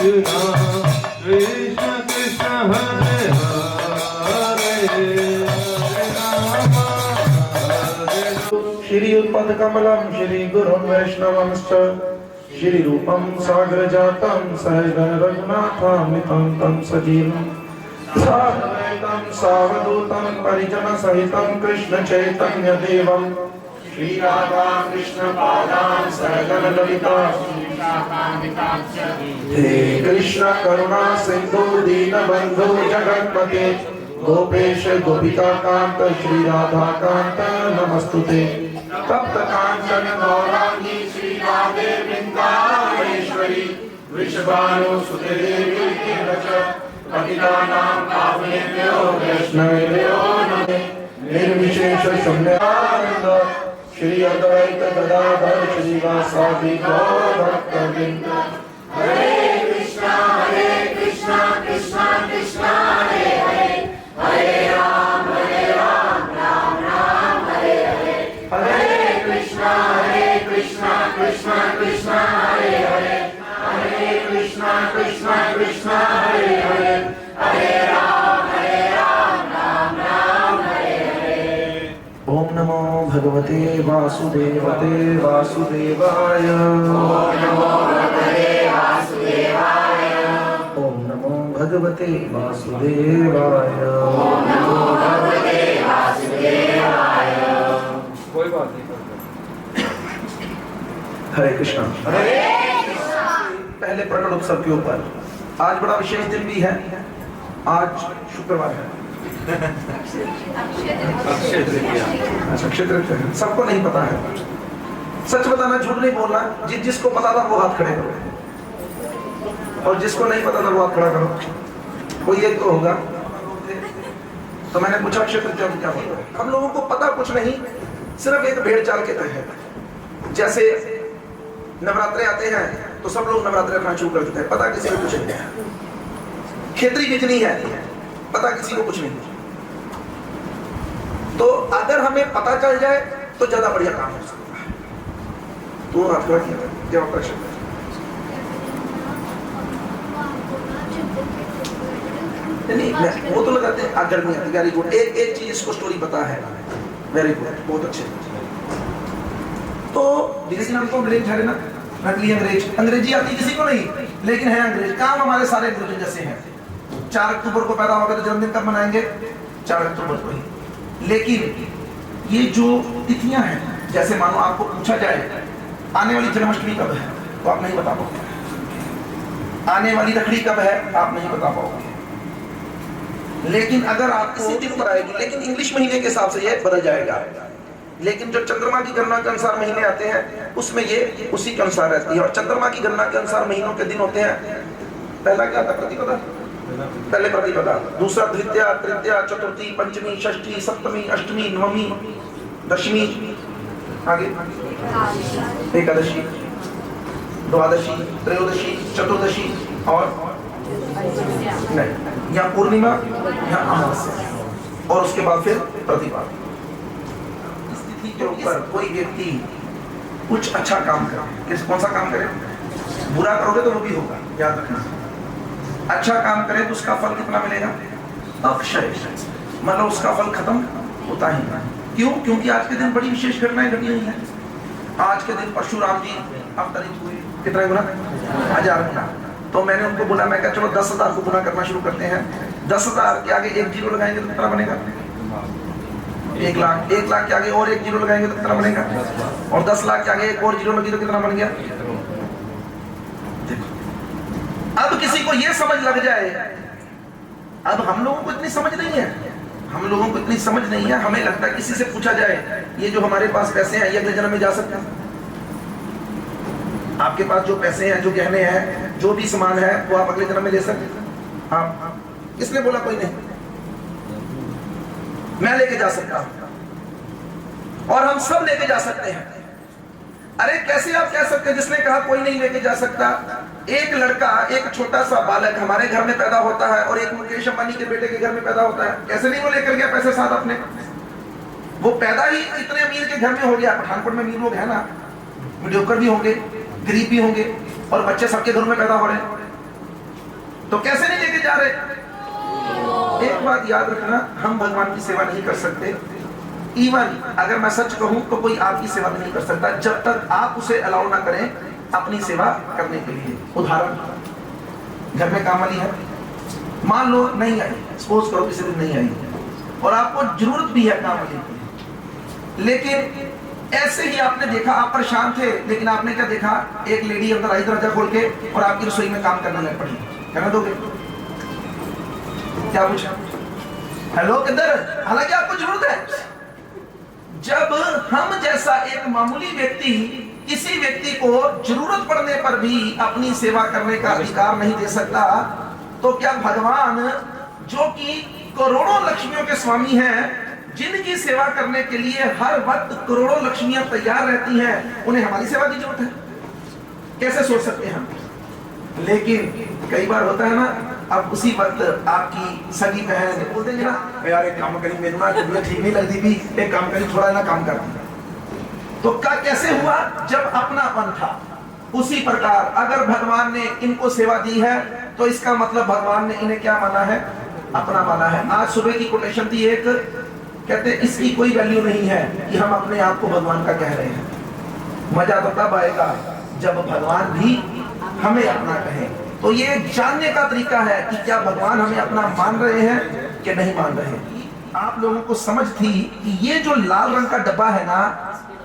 Krishna Krishna Hare Hare Hare Rama Shri Utpad Kamalam Shri Gurun Vaishnavamscha Shri Rupam Sagar Jatam Sahajan Raghunatham Nitam Tam Sajivam Sadvaitam Savadutam Parijana Sahitam Krishna Chaitanya Devam Shri Radha Krishna Padam Sahajan Lalita He Krishna Karuna Sindhu Dina Bandhu Jagatpate Gopesh Gopika Kanta Shri Radha Kanta Namastute Tapta Kancana Gaurangi Shri Radhe Vrindavaneshwari Vrishabhanu Sute Devi Kiracha Patitanam Pavanebhyo Vaishnavebhyo Namo Nirvishesha Shamyananda Shri Advaita Gadadhar Shri Vasadi Gaur Bhakta-vrinda Hare Krishna Krishna Krishna Hare Hare Hare Ram Ram Ram Hare Hare Hare Krishna Krishna Krishna Hare Hare Hare Krishna Krishna Hare Hare Hare Ram Ram Hare Hare Om Namo Bhagavate Vasudevate Vasudevaya Om Namo Bhagavate Vasudevaya Om Namo Bhagavate Vasudevaya Om Namo Bhagavate Vasudevaya हरे कृष्णा पहले प्रकट उत्सव के ऊपर आज बड़ा विशेष दिन भी है। आज शुक्रवार है। अच्छा अक्षय तृतीया है। सबको नहीं पता है। सच बताना झूठ नहीं बोलना। जिसको पता था वो हाथ खड़े करो और जिसको नहीं पता था वो हाथ खड़ा करो। कोई एक तो होगा। तो मैंने पूछा अक्षय तृतीया क्या बोल रहा है। हम लोगों को पता कुछ नहीं, सिर्फ एक भेड़ चाल के तहत। जैसे नवरात्रे आते हैं तो सब लोग नवरात्रे रखना शुरू कर देते हैं, पता किसी को कुछ नहीं है। खेतरी बिजली है, पता किसी को कुछ नहीं। तो अगर हमें पता चल जाए तो ज्यादा बढ़िया काम हो सकता है। तो नहीं वो तो लगाते हैं। गर्मी आती, वेरी गुड। एक चीज इसको स्टोरी पता है, वेरी गुड, बहुत अच्छे। तो लेकिन हमको अंग्रेज है ना, नकली अंग्रेजी आती किसी को नहीं, लेकिन है अंग्रेज। काम हमारे सारे अंग्रेजों जैसे हैं। 4 अक्टूबर को पैदा होगा तो जन्मदिन कब मनाएंगे? 4 अक्टूबर को ही। लेकिन ये जो तिथियां हैं, जैसे मानो आपको पूछा जाए आने वाली जन्माष्टमी कब है तो आप नहीं बता पाओगे। आने वाली रखड़ी कब है आप नहीं बता पाओगे। लेकिन अगर आपको इसी दिन पर आएगी, लेकिन इंग्लिश महीने के हिसाब से ये बदल जाएगा। लेकिन जो चंद्रमा की गणना के अनुसार महीने आते हैं उसमें ये उसी के अनुसार रहती है। और चंद्रमा की गणना के अनुसार महीनों के दिन होते हैं। पहला क्या था? प्रतिपदा। पहले प्रतिपदा, दूसरा द्वितीया, तृतीया, चतुर्थी, पंचमी, षष्ठी, सप्तमी, अष्टमी, नवमी, दशमी, आगे एकादशी, द्वादशी, त्रयोदशी, चतुर्दशी और नहीं, या पूर्णिमा या अमावस्या, और उसके बाद फिर प्रतिपदा। के ऊपर कोई व्यक्ति कुछ अच्छा काम करे, कौन सा काम करे? बुरा करोगे तो वो भी होगा, याद रखना। अच्छा काम करे तो उसका फल कितना मिलेगा? अक्षय। मतलब उसका फल खत्म होता ही नहीं। क्यों? क्योंकि आज के दिन बड़ी विशेष घटनाएं घटी हुई हैं। आज के दिन परशुराम जी अवतरित हुए। कितने गुना? 1000 गुना। तो मैंने उनको बोला, मैं क्या चलो 10,000 को गुना करना शुरू करते हैं। 10,000 के आगे 1 जीरो लगाएंगे तो कितना बनेगा? 1 लाख। 1 लाख के आगे और 1 जीरो लगाएंगे तो कितना बनेगा? और 10 लाख के आगे एक और जीरो लगी तो कितना बन गया? देखो, अब किसी को ये समझ लग जाए, अब हम लोगों को इतनी समझ नहीं है, हमें लगता है किसी से पूछा जाए ये जो हमारे पास पैसे हैं ये अगले जन्म में जा सकते हैं? आपके पास जो पैसे हैं, जो गहने हैं, जो भी सामान है वो आप अगले जन्म में ले सकते हैं? आप किसने बोला? कोई नहीं। मैं लेके जा सकता हूं और हम सब लेके जा सकते हैं। अरे कैसे आप कह सकते हैं? जिसने कहा कोई नहीं लेके जा सकता। एक लड़का, एक छोटा सा बालक हमारे घर में पैदा होता है और एक मुकेश अंबानी के बेटे के घर में पैदा होता है। कैसे नहीं वो लेकर गया पैसे साथ अपने? वो पैदा ही इतने अमीर के घर में हो गया। पठानकोट में अमीर लोग हैं ना, मीडियोकर भी होंगे, गरीब भी होंगे, और बच्चे सबके घर में पैदा हो रहे हैं। तो कैसे नहीं लेके जा रहे? एक बात याद रखना, हम भगवान की सेवा नहीं कर सकते। इवन अगर मैं सच कहूं तो कोई आपकी सेवा नहीं कर सकता जब तक आप उसे अलाउ ना करें अपनी सेवा करने के लिए। उदाहरण, घर में काम वाली है, मान लो नहीं आई, सपोज करो किसी दिन नहीं आई और आपको जरूरत भी है काम वाली की, लेकिन ऐसे ही आपने देखा, आप परेशान थे, लेकिन आपने क्या देखा, एक लेडी अंदर आई दरवाजा खोल के और आपकी रसोई में काम करने लग पड़ी। करने दोगे? क्या पूछा? हेलो किधर? हालांकि आपको जरूरत है। जब हम जैसा एक मामूली व्यक्ति किसी व्यक्ति को जरूरत पड़ने पर भी अपनी सेवा करने का अधिकार नहीं दे सकता, तो क्या भगवान जो कि करोड़ों लक्ष्मियों के स्वामी हैं, जिनकी सेवा करने के लिए हर वक्त करोड़ों लक्ष्मियां तैयार रहती हैं, उन्हें हमारी सेवा की जरूरत है? कैसे सोच सकते हैं हम? लेकिन कई बार होता है ना, अब उसी वक्त आपकी सगी बहन बोल देंगे ना, यार एक काम करी, मेरे ना तबीयत ठीक नहीं लगती भी, एक काम करी, थोड़ा ना काम कर दी। तो क्या कैसे हुआ? जब अपनापन था। उसी प्रकार अगर भगवान ने इनको सेवा दी है तो इसका मतलब भगवान ने इन्हें क्या माना है? अपना माना है। आज सुबह की कोटेशन थी एक, कहते इसकी कोई वैल्यू नहीं है कि हम अपने आप को भगवान का कह रहे हैं। मजा तो तब आएगा जब भगवान भी हमें अपना कहे। तो ये जानने का तरीका है कि क्या भगवान हमें अपना मान रहे हैं कि नहीं मान रहे हैं। आप लोगों को समझ थी कि ये जो लाल रंग का डब्बा है ना,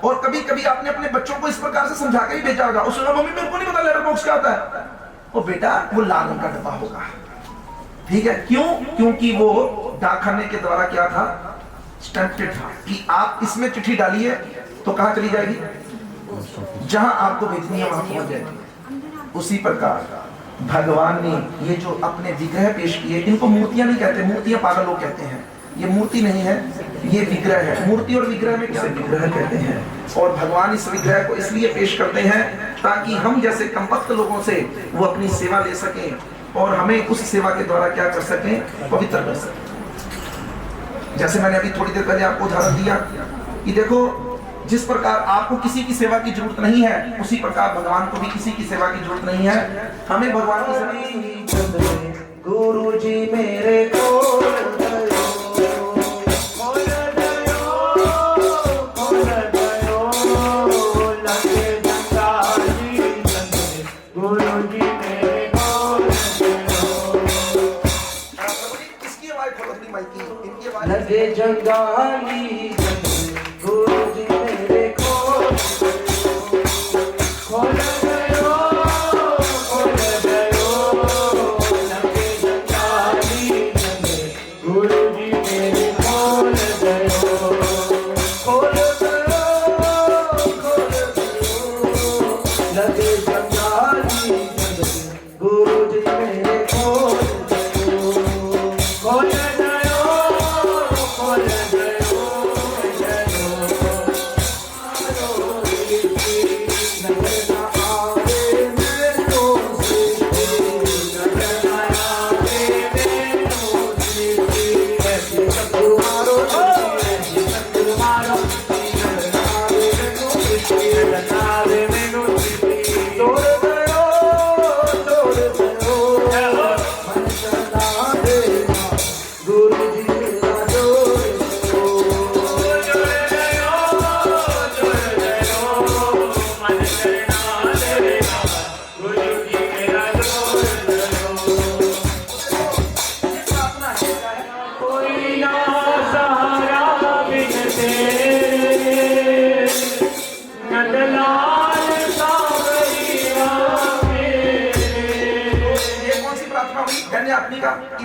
और कभी कभी आपने अपने बच्चों को इस प्रकार से समझा के ही भेजा होगा, उसने मम्मी मेरे को नहीं पता लेटर बॉक्स क्या होता है, वो बेटा वो लाल रंग का डब्बा होगा, ठीक है? क्यों? क्योंकि वो डाकखाने के द्वारा क्या था? स्टैंडर्ड था कि आप इसमें चिट्ठी डालिए तो कहां चली जाएगी? जहां आपको भेजनी है वहां पहुंच जाएगी। उसी प्रकार भगवान ने ये जो अपने विग्रह पेश किए, इनको मूर्तियां नहीं कहते, मूर्तियां पागल लोग कहते हैं, ये मूर्ति नहीं है, ये विग्रह है। मूर्ति और विग्रह में क्या? विग्रह कहते हैं। और भगवान इस विग्रह को इसलिए पेश करते हैं ताकि हम जैसे कमबख्त लोगों से वो अपनी सेवा ले सकें और हमें उस सेवा के द्वारा क्या कर सकें? पवित्र कर सकें। जैसे मैंने अभी थोड़ी देर पहले आपको उदाहरण दिया कि देखो, जिस प्रकार आपको किसी की सेवा की जरूरत नहीं है, उसी प्रकार भगवान को भी किसी की सेवा की जरूरत नहीं है। हमें भगवान की सेवा। गुरु जी मेरे को लगे जंगाली गुरु जी मेरे खोल गयो लगे जंगाली गुरु जी मेरे खोल गयो लगे जंगाली गुरु जी मेरे खोल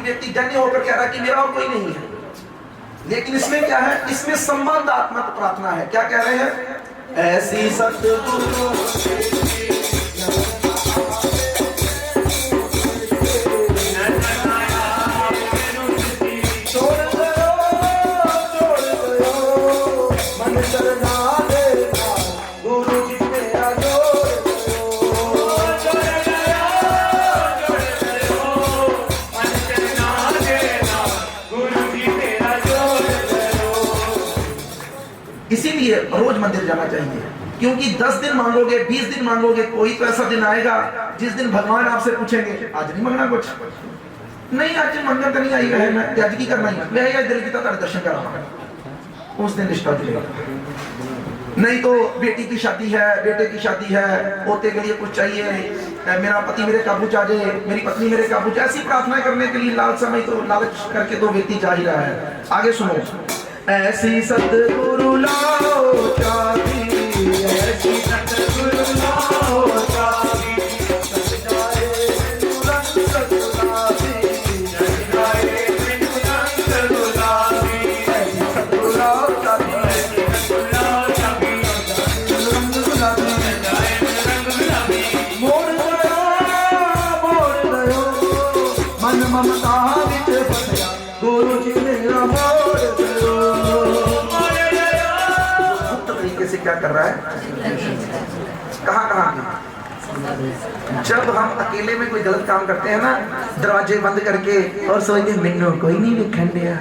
व्यक्ति धन्य होकर कह रहा है कि मेरा और कोई नहीं है। लेकिन इसमें क्या है? इसमें संबंधात्मक प्रार्थना है। क्या कह रहे हैं? ऐसी सतगुरु इसीलिए रोज मंदिर जाना चाहिए। क्योंकि 10 दिन मांगोगे, 20 दिन मांगोगे, कोई तो ऐसा दिन आएगा जिस दिन भगवान आपसे पूछेंगे आज नहीं मांगना कुछ नहीं, आज मंगना तो नहीं आई है, मैं आज की करना ही मैं या दिल की तरह दर्शन कराना, उस दिन रिश्ता जुड़ेगा। नहीं तो बेटी की शादी है, बेटे की शादी है, पोते के लिए कुछ चाहिए, मेरा पति मेरे काबू आ जाए, मेरी पत्नी मेरे काबू, ऐसी प्रार्थना करने के लिए लालच समय तो लालच करके तो व्यक्ति जा ही रहा है। आगे सुनो, ऐसी सतगुरु लाओ चाबी, ऐसी सतगुरु लाओ चाबी, ममता विच फसया गुरु जी ने मोड़ दो। गुप्त तरीके से क्या कर रहा है, कहाँ जब हम अकेले में कोई गलत काम करते हैं ना, दरवाजे बंद करके और सोचते मिन्नू कोई नहीं दिखन दिया,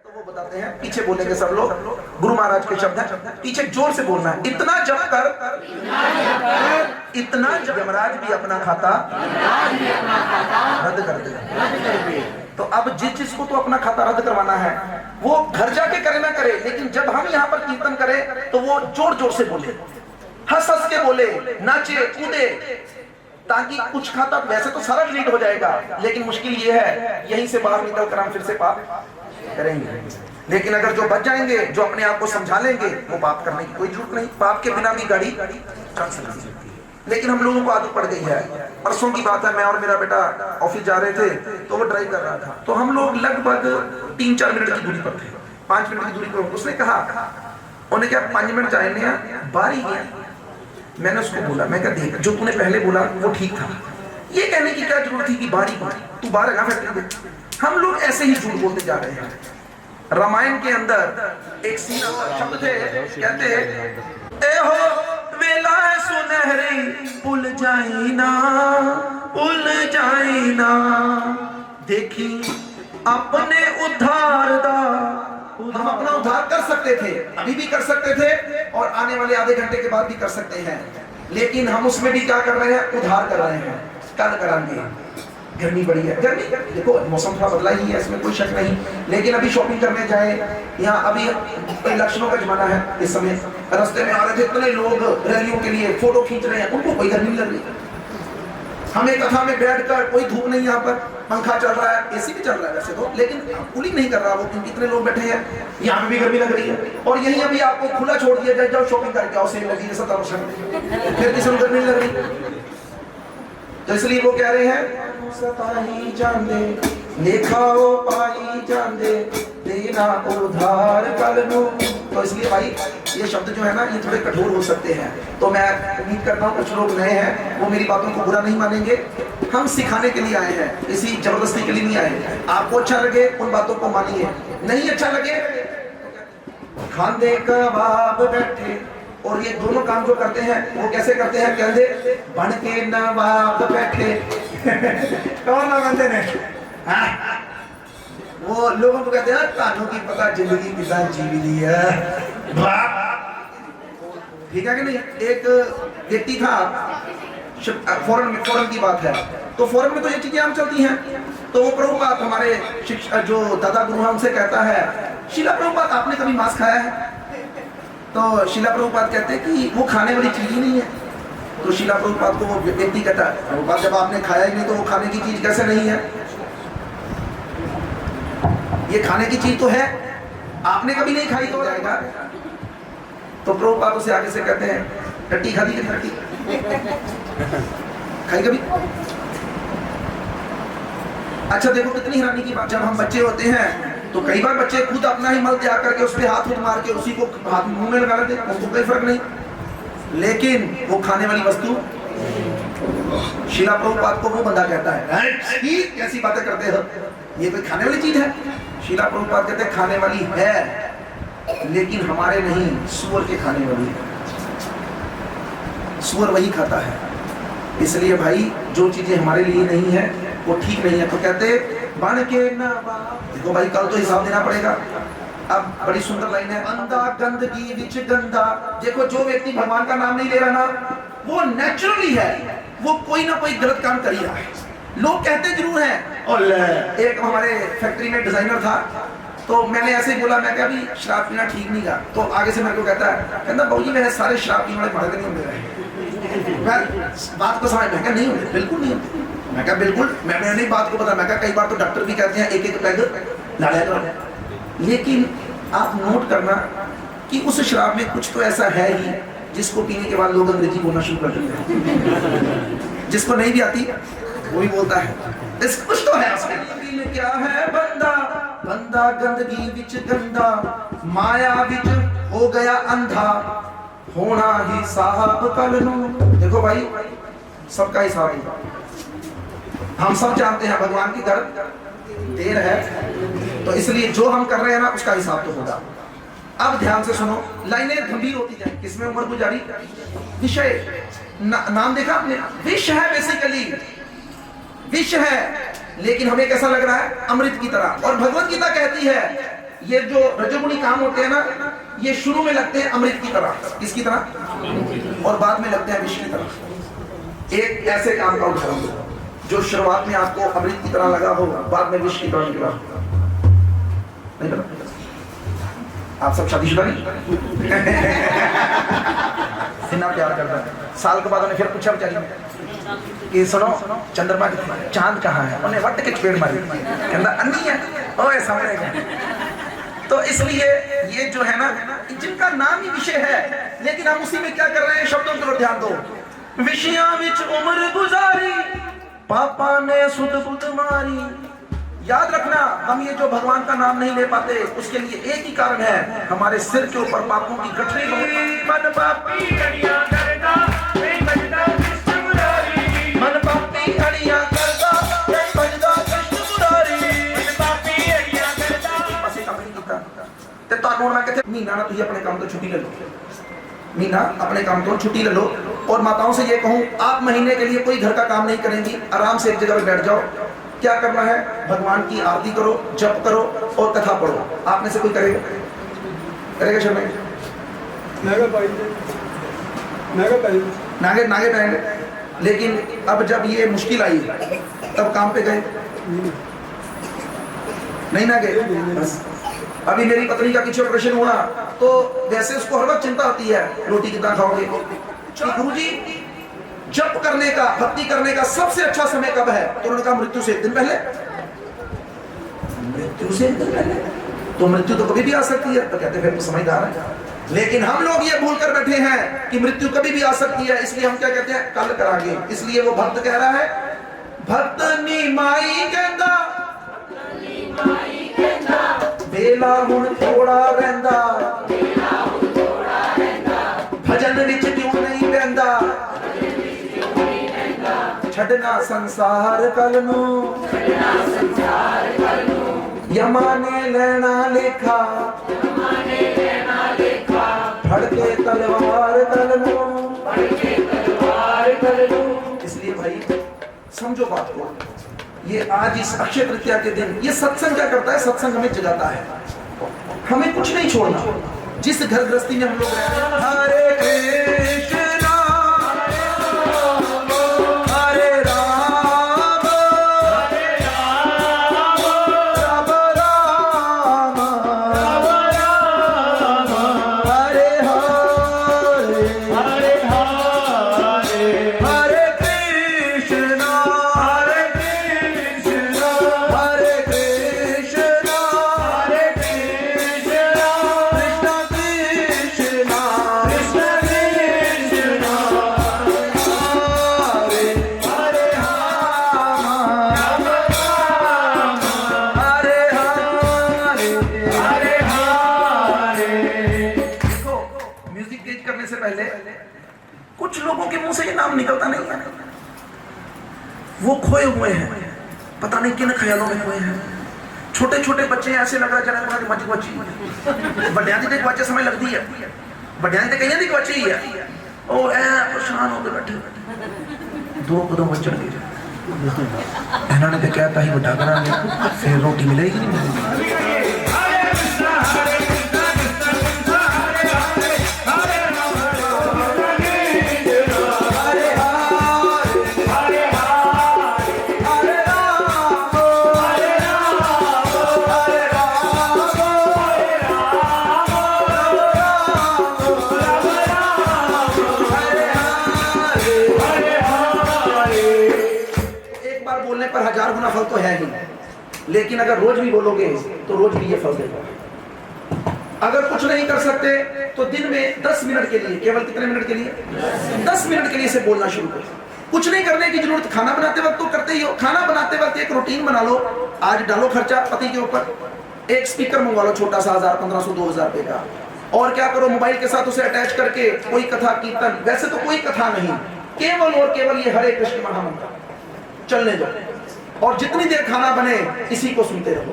तो वो बताते हैं पीछे बोलेंगे सब लोग, गुरु महाराज के शब्द हैं, पीछे जोर से बोलना है, इतना जब कर, इतना यमराज भी अपना खाता रद्द कर देगा। तो अब जिस जिसको तो अपना खाता रद्द करवाना है वो घर जाके करे ना करे, लेकिन जब हम यहाँ पर कीर्तन करें तो वो जोर जोर से बोले, हंस हंस के बोले, नाचे कूदे, ताकि कुछ खाता वैसे तो सारा डिलीट हो जाएगा, लेकिन मुश्किल ये है यहीं से बाहर निकल कर हम फिर से पाप करेंगे। लेकिन अगर जो बच जाएंगे, जो अपने आप को समझा लेंगे, वो पाप करने की कोई जरूरत नहीं, पाप के बिना भी गाड़ी चल सकती है। लेकिन हम लोगों को आदत पड़ गई है। परसों की बात है, मैं और मेरा बेटा ऑफिस जा रहे थे, तो वो ड्राइव कर रहा था, तो हम लोग लगभग 3-4 मिनट की दूरी पर थे, 5 मिनट की दूरी पर। उसने कहा, उन्हें क्या 5 मिनट जाने बाहर ही गया। मैंने उसको बोला, मैं क्या देख, जो तूने पहले बोला वो ठीक था, ये कहने की क्या जरूरत थी कि बाहर ही तू बाहर है फैक्ट्री में। हम लोग ऐसे ही झूठ बोलते जा रहे हैं। रामायण के अंदर एक सीन शब्द थे, कहते ए हो वेला सुनहरी भूल जाई ना, भूल जाई ना, देखी अपने उद्धार दा। हम अपना उद्धार कर सकते थे, अभी भी कर सकते थे, और आने वाले आधे घंटे के बाद भी कर सकते हैं, लेकिन हम उसमें भी क्या कर रहे हैं, उद्धार कर रहे हैं। कल कराएंगे, गर्मी बड़ी है, गर्मी देखो मौसम थोड़ा बदला ही है, इसमें कोई शक नहीं, लेकिन अभी शॉपिंग करने जाए, यहाँ अभी इलेक्शनों का जमाना है, इस समय रास्ते में आ रहे थे इतने लोग रैलियों के लिए फोटो खींच रहे हैं, उनको कोई गर्मी नहीं लग रही। हमें कथा में बैठकर, कोई धूप नहीं, यहाँ पर पंखा चल रहा है, एसी भी चल रहा है वैसे तो, लेकिन कूलिंग नहीं कर रहा वो, क्योंकि इतने लोग बैठे हैं, यहाँ पे भी गर्मी लग रही है। और यहीं अभी आपको खुला छोड़ दिया जाए, जाओ शॉपिंग करके आओ, सेल लगी है 70%, फिर किसी को गर्मी नहीं लग रही। तो इसलिए वो कह रहे हैं सताही जाने लेखाओ पाई जाने देना उधार कल नु। तो इसलिए भाई ये शब्द जो है ना, ये थोड़े कठोर हो सकते हैं, तो मैं उम्मीद करता हूँ कुछ लोग नए हैं वो मेरी बातों को बुरा नहीं मानेंगे। हम सिखाने के लिए आए हैं, किसी जबरदस्ती के लिए नहीं आए हैं। आपको अच्छा लगे उन बातों को मानिए, नहीं अच्छा लगे खांदे कबाब बैठे। और ये दोनों काम जो करते हैं वो कैसे करते हैं, कहते बन के नवाब बैठे कौन ना बनते ने, वो लोगों को कहते हैं कानों की पता जिंदगी कितना जीवी दी है, ठीक है कि नहीं। एक व्यक्ति था, फॉरेन की बात है, तो फॉरेन में तो ये चीजें आम चलती हैं, तो वो प्रभुपाद हमारे शिक्षा जो दादा गुरु हैं उनसे कहता है, शीला प्रभुपाद आपने कभी मांस खाया है? तो शीला प्रभुपाद कहते हैं कि वो खाने वाली चीज ही नहीं है। तो शीला प्रभुपाद को वो व्यक्ति कहता है, प्रभुपाद जब आपने खाया ही नहीं तो वो खाने की चीज कैसे नहीं है? ये खाने की चीज तो है, आपने कभी नहीं खाई तो जाएगा। तो प्रभुपाद उसे आगे से कहते हैं, टट्टी खाती है, टट्टी खाई कभी? अच्छा देखो कितनी हैरानी की बात, जब हम बच्चे होते हैं तो कई बार बच्चे खुद अपना ही मल त्याग करके उस पर हाथ मार के उसी को हाथ मुंह में लगा लेते, उनको कोई फर्क नहीं, लेकिन वो खाने वाली वस्तु शीला प्रभुपाद को वो बंदा कहता है कैसी बातें करते हो, ये कोई खाने वाली चीज है? शीला प्रभुपाद कहते हैं खाने वाली है, लेकिन हमारे नहीं, सूअर के खाने वाली है, सूअर वही खाता है। इसलिए भाई जो चीजें हमारे लिए नहीं है वो ठीक नहीं है। तो कहते बन के ना, देखो भाई कल तो हिसाब देना पड़ेगा, अब बड़ी सुंदर लाइन है, अंधा गंदगी विच गंदा। देखो जो व्यक्ति भगवान का नाम नहीं ले रहा ना, वो नेचुरली है, वो कोई ना कोई गलत काम कर ही रहा है। लोग कहते जरूर हैं। और एक हमारे फैक्ट्री में डिजाइनर था, तो मैंने ऐसे ही बोला, मैं क्या अभी शराब पीना ठीक नहीं था। तो आगे से मेरे को कहता बाबू जी मेरे सारे शराब पीने वाले मारे नहीं होंगे। मैं बात को समझ, मैं क्या नहीं होंगे, बिल्कुल नहीं होंगे। मैं क्या बिल्कुल, मैंने नहीं बात को पता। मैं क्या कई बार तो डॉक्टर भी कहते हैं एक एक पैग लाया करो, लेकिन आप नोट करना कि उस शराब में कुछ तो ऐसा है ही जिसको पीने के बाद लोग अंग्रेजी बोलना शुरू कर देते हैं। जिसको नहीं भी आती वो भी बोलता है, इस कुछ तो है उसमें। क्या है बंदा, बंदा गंदगी विच गंदा, माया विच हो गया अंधा, होना ही साहब कल नू। देखो भाई, सबका हिसाब है। हम सब जानते हैं भगवान की दर देर है, तो इसलिए जो हम कर रहे हैं ना उसका हिसाब तो होगा। अब ध्यान से सुनो, लाइनें गंभीर होती जाए। किसमें उम्र गुजारी, विषय नाम देखा आपने, विष है, बेसिकली विष है, लेकिन हमें कैसा लग रहा है, अमृत की तरह। और भगवत गीता कहती है ये जो रजोगुणी काम होते हैं ना, ये शुरू में लगते हैं अमृत की तरह, किसकी तरह, और बाद में लगते हैं विष की तरह। एक ऐसे काम का उदाहरण दो जो शुरुआत में आपको अमृत की तरह लगा हो, बाद में विष की तरह निकला। नहीं पता, आप सब शादीशुदा नहीं। इतना प्यार करता है। साल के बाद उन्हें फिर पूछा बेचारी कि सुनो चंद्रमा कितने, चांद कहाँ है, उन्हें वट के चपेड़ मारी, कहता अन्नी है, ओए समझेगा। तो इसलिए ये जो है ना, जिनका नाम ही विषय है, लेकिन हम उसी में क्या कर रहे हैं, शब्दों की ओर ध्यान दो। विषया विच उम्र गुजारी, पापा ने सुध बुध मारी। याद रखना, हम ये जो भगवान का नाम नहीं ले पाते, उसके लिए एक ही कारण है, हमारे सिर के ऊपर पापों की गठरी बहुत। मन पापी अड़ियां करदा, मैं भजदा कृष्ण मुरारी। मन पापी अड़ियां करदा, मैं भजदा कृष्ण मुरारी। मन पापी अड़ियां करदा, ਅਸੀਂ ਕੰਮ ਨਹੀਂ ਕੀਤਾ ਤੇ ਤੁਹਾਨੂੰ ਮੈਂ ਕਿਹਾ ਮਹੀਨਾ ਨਾ ਤੁਸੀਂ ਆਪਣੇ ਕੰਮ ਤੋਂ ਛੁੱਟੀ ਲੈ ਲਓ। महीना अपने काम को छुट्टी ले लो। और माताओं से ये कहूँ, आप महीने के लिए कोई घर का काम नहीं करेंगी, आराम से एक जगह पे बैठ जाओ। क्या करना है, भगवान की आरती करो, जप करो और कथा पढ़ो। आप में से कोई करेगा, करेगा शर्मा? नागे नागे पाएंगे। लेकिन अब जब ये मुश्किल आई तब काम पे गए नहीं ना गए। बस अभी मेरी पत्नी का पीछे ऑपरेशन हुआ, तो वैसे उसको हर वक्त चिंता होती है रोटी कितना खाओगे। गुरुजी जप करने का, भक्ति करने का सबसे अच्छा समय कब है? तो उन्होंने कहा मृत्यु से एक दिन पहले। मृत्यु से एक दिन पहले? तो मृत्यु तो कभी भी आ सकती है। तो कहते फिर तो समझदार है। लेकिन हम लोग ये भूल कर बैठे हैं कि मृत्यु कभी भी आ सकती है, इसलिए हम क्या कहते हैं, कल करांगे। इसलिए वो भक्त कह रहा है, भक्त नीमाई कहता वेला हुण थोड़ा रहंदा, भजन विच क्यों नहीं बहंदा, छड़ना संसार कल नू, यमा ने लेना लेखा, फड़ के तलवार कल नू। इसलिए भाई समझो बात को, ये आज इस अक्षय तृतीया के दिन ये सत्संग क्या करता है, सत्संग हमें जगाता है, हमें कुछ नहीं छोड़ना। जिस घर गृहस्थी में हम लोग रह रहे हैं, हरे कृष्णा हरे राम, राम राम हरे हरे, हरे हरे, हरे कृष्णा हरे कृष्णा, हरे कृष्णा हरे कृष्णा, कृष्णा कृष्णा कृष्णा कृष्णा, हरे हरे राम, राम राम हरे हरे, हरे हरे। देखो, म्यूजिक तेज करने से पहले कुछ लोगों के मुंह से ये नाम निकलता नहीं है, वो खोए हुए हैं, पता नहीं किन ख्यालों में खोए हैं। छोटे छोटे बच्चे ऐसे लग रहा है जैसे मच बची बड़िया दी गवाचे समय लगती है, बड़िया दी कई दी गवाची ही है, ओ ऐ परेशान होकर बैठे दो कदम बचन गए। इन्होंने तो कहता ही बड़ा करा फिर रोटी मिलेगी नहीं मिलेगी। बोलने पर 1000 गुना फल तो है ही, लेकिन अगर रोज भी बोलोगे तो रोज भी ये फल देगा। अगर कुछ नहीं कर सकते तो दिन में 10 मिनट के लिए, केवल कितने मिनट के लिए? 10 मिनट के लिए से बोलना शुरू करो। कुछ नहीं करने की जरूरत, खाना बनाते वक्त तो करते ही हो, खाना बनाते वक्त एक रूटीन बना लो। आज डालो खर्चा पति के ऊपर, एक स्पीकर मंगवा लो छोटा सा 1000, 1500, 2000 रुपए का। और क्या करो, मोबाइल के साथ उसे अटैच करके कोई कथा कीर्तन, वैसे तो कोई कथा नहीं, केवल और केवल ये हरे कृष्ण महामंत्र चलने दो, और जितनी देर खाना बने इसी को सुनते रहो।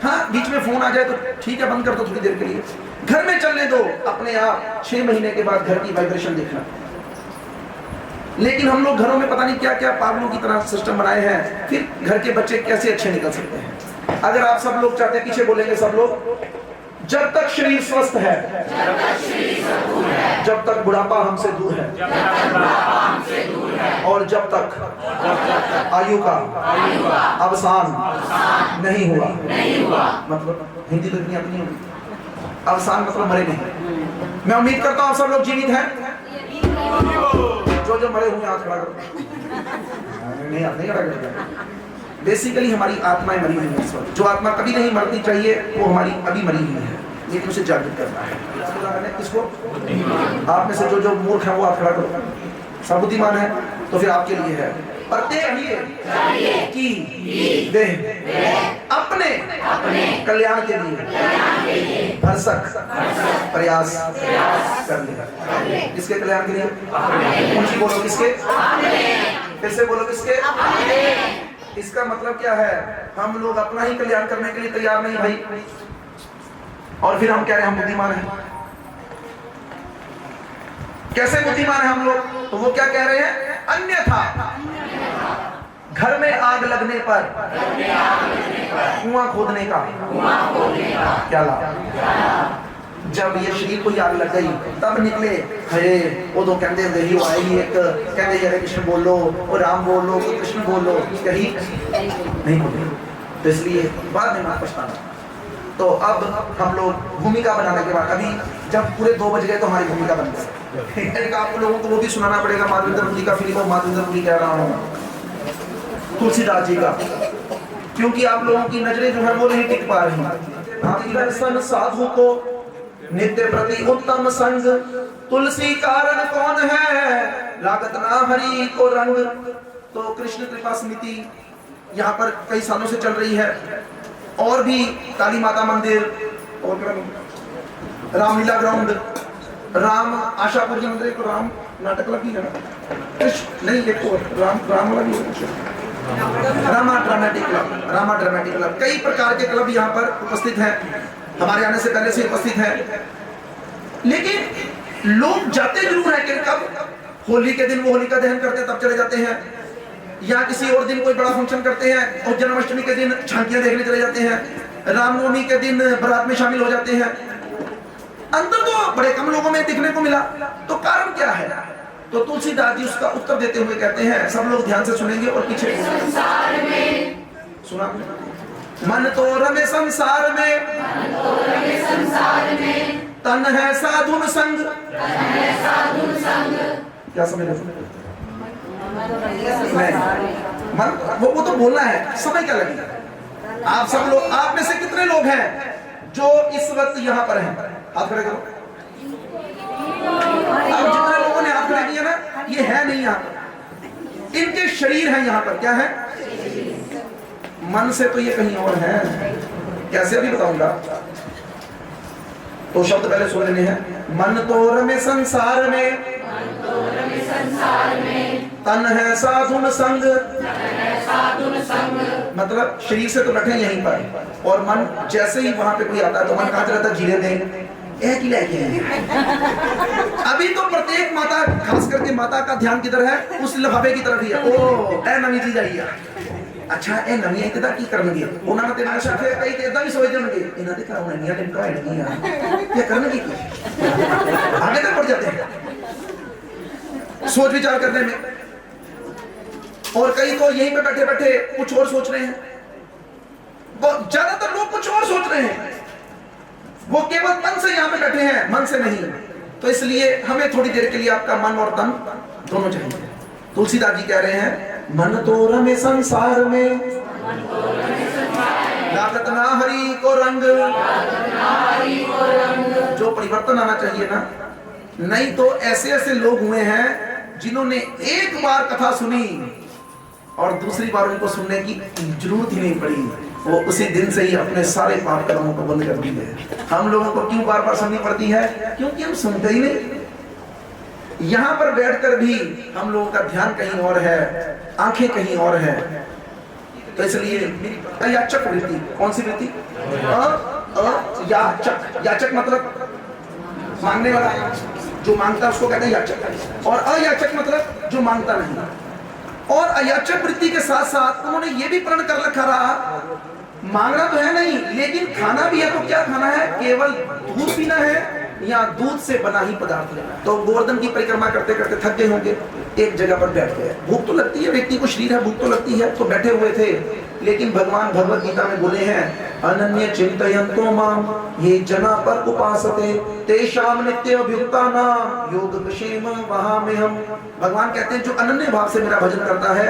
हाँ, बीच में फोन आ जाए तो ठीक है, बंद कर दो थोड़ी देर के लिए। घर में चलने दो, अपने आप 6 महीने के बाद घर की वाइब्रेशन देखना। लेकिन हम लोग घरों में पता नहीं क्या क्या पागलों की तरह सिस्टम बनाए हैं, फिर घर के बच्चे कैसे अच्छे निकल सकते हैं। अगर आप सब लोग चाहते हैं, पीछे बोलेंगे सब लोग, जब तक शरीर स्वस्थ है, जब तक बुढ़ापा हमसे दूर है, और जब तक आयु का अवसान नहीं हुआ, मतलब हिंदी तो इतनी अपनी होगी, अवसान मतलब मरे नहीं। मैं उम्मीद करता हूं आप सब लोग जीवित हैं। जो मरे हुए हाथ खड़ा करो, नहीं खड़ा करेगा। बेसिकली हमारी आत्माएं मरी हुई हैं। जो आत्मा कभी नहीं मरनी चाहिए वो हमारी अभी मरी हुई है, लेकिन उसे जागृत करना है। किसको? आप में से जो मूर्ख है वो हाथ खड़ा करो। सब बुद्धिमान है तो फिर आपके लिए है, प्रत्येक की देह अपने कल्याण के लिए भरसक प्रयास कर ले। किसके कल्याण के लिए? ऊंची बोलो, किसके? फिर से बोलो, किसके? इसका मतलब क्या है? हम लोग अपना ही कल्याण करने के लिए तैयार नहीं भाई, और फिर हम कह रहे हैं हम बुद्धिमान हैं। कैसे बुद्धिमान है हम लोग? तो वो क्या कह रहे हैं? अन्यथा घर में आग लगने पर कुआं खोदने का क्या लाभ? जब ये शरीर को आग लग गई तब निकले, अरे वो तो कहते ही वो आएगी एक, कहते हरे कृष्ण बोल लो, और राम बोल लो, कृष्ण बोल लो, कहीं नहीं बोले, तो इसलिए बाद में मत पछताना। तो अब हम लोग भूमिका बनाने के बाद, अभी जब पूरे 2 बज गए तो हमारी भूमिका बन गई। आप लोगों को वो भी सुनाना पड़ेगा, माधवेंद्र जी का फिल्म हो, माधवेंद्र जी कह रहा हूँ, तुलसीदास जी का, क्योंकि आप लोगों की नजरें जो है वो नहीं टिक पा रही। दर्शन साधु को नित्य प्रति उत्तम संग, तुलसी कारण कौन है, लागत ना हरि को रंग। तो कृष्ण कृपा समिति यहाँ पर कई सालों से चल रही है, और भी काली माता मंदिर, और रामलीला ग्राउंड, राम आशापुर जी मंदिर, राम नाटक क्लब भी है ना, कृष्ण नहीं, एक और राम वाला भी है, रामा ड्रामेटिक क्लब, कई प्रकार के क्लब यहाँ पर उपस्थित हैं, हमारे आने से पहले से उपस्थित हैं। लेकिन लोग जाते जरूर हैं कि कब? होली के दिन वो होलिका दहन करते हैं तब चले जाते हैं, या किसी और दिन कोई बड़ा फंक्शन करते हैं, और जन्माष्टमी के दिन झांकियां देखने चले जाते हैं, रामनवमी के दिन बारात में शामिल हो जाते हैं। अंतर तो बड़े कम लोगों में देखने को मिला, तो कारण क्या है? तो तुलसीदास जी उसका उत्तर देते हुए कहते हैं, सब लोग ध्यान से सुनेंगे और पीछे सुना, मन तो रमे संसार में, तन है साधुन संग। क्या समझ रहे? मन वो तो बोलना है, समय क्या लगेगा? आप सब लोग, आप में से कितने लोग हैं जो इस वक्त यहाँ पर हैं? हाथ खड़े करो। अब जितने लोगों ने हाथ खड़े किए ना, ये है नहीं यहाँ पर, इनके शरीर हैं यहाँ पर। क्या है? मन से तो ये कहीं और है, कैसे अभी बताऊंगा। तो शब्द पहले सुन लेने हैं, मन तो रमे संसार में, तन है साधुन संग। मतलब शरीर से तो बैठे यहीं पर, और मन जैसे ही वहां पे कोई आता है तो मन कहाँ चला था? जीरे दे एक ही लेके अभी तो प्रत्येक माता, खास करके माता का ध्यान किधर है? उस लिफाफे की तरफ ही है। ओ ए नवी चीज आई है, अच्छा ए नवी आई तेदा की करनगे, ਉਹਨਾਂ ਨੇ ਤੇਰੇ ਨਾਲ ਫਿਰ ਕਈ ਤੇ ਇਦਾਂ ਵੀ ਸੋਚ ਜਾਣਗੇ, ਇਹਨਾਂ ਦੇ ਘਰ ਹੋਣੇ ਨਹੀਂ ਆ, ਟਿੰਕਾ ਹੈ ਨਹੀਂ ਆ, ਇਹ ਕਰਨਗੇ ਕੀ? आगे तक बढ़ जाते हैं सोच विचार करने में, और कई तो यहीं पे बैठे बैठे कुछ और सोच रहे हैं। ज्यादातर लोग कुछ और सोच रहे हैं, वो केवल तन से यहाँ पे बैठे हैं, मन से नहीं। तो इसलिए हमें थोड़ी देर के लिए आपका मन और तन दोनों चाहिए। तुलसीदास जी कह रहे हैं मन तो रमे संसार में, लागत ना हरि को रंग। जो परिवर्तन आना चाहिए ना, नहीं तो ऐसे ऐसे लोग हुए हैं जिन्होंने एक बार कथा सुनी और दूसरी बार उनको सुनने की जरूरत ही नहीं पड़ी, वो उसी दिन से ही अपने सारे पाप कर्मों को बंद कर दिए। हम लोगों को क्यों बार बार सुननी पड़ती है? क्योंकि हम सुनते ही नहीं। यहाँ पर बैठकर भी हम लोगों का ध्यान कहीं और है, आंखें कहीं और है। तो इसलिए याचक वृत्ति, कौन सी वृत्ति? याचक। याचक मतलब मांगने वाला, जो मांगता है उसको कहते हैं याचक। और अयाचक मतलब जो मांगता नहीं। और अयाचक वृत्ति के साथ साथ उन्होंने ये भी प्रण कर रखा रहा, मांगना तो है नहीं लेकिन खाना भी है। तो क्या खाना है? केवल दूध पीना है या दूध से बना ही पदार्थ लेना। तो गोवर्धन की परिक्रमा करते करते थक गए होंगे, एक जगह पर बैठ गए। भूख तो लगती है, व्यक्ति को शरीर है, भूख तो लगती है, तो बैठे हुए थे। लेकिन भगवान भगवत गीता में बोले हैं, अनन्य चिंतयन्तो माम ये जना पर उपासते तेषाम नित्य अभ्युक्तानाम योगक्षेम वहाम्यहम्। भगवान कहते हैं जो अनन्य भाव से मेरा भजन करता है,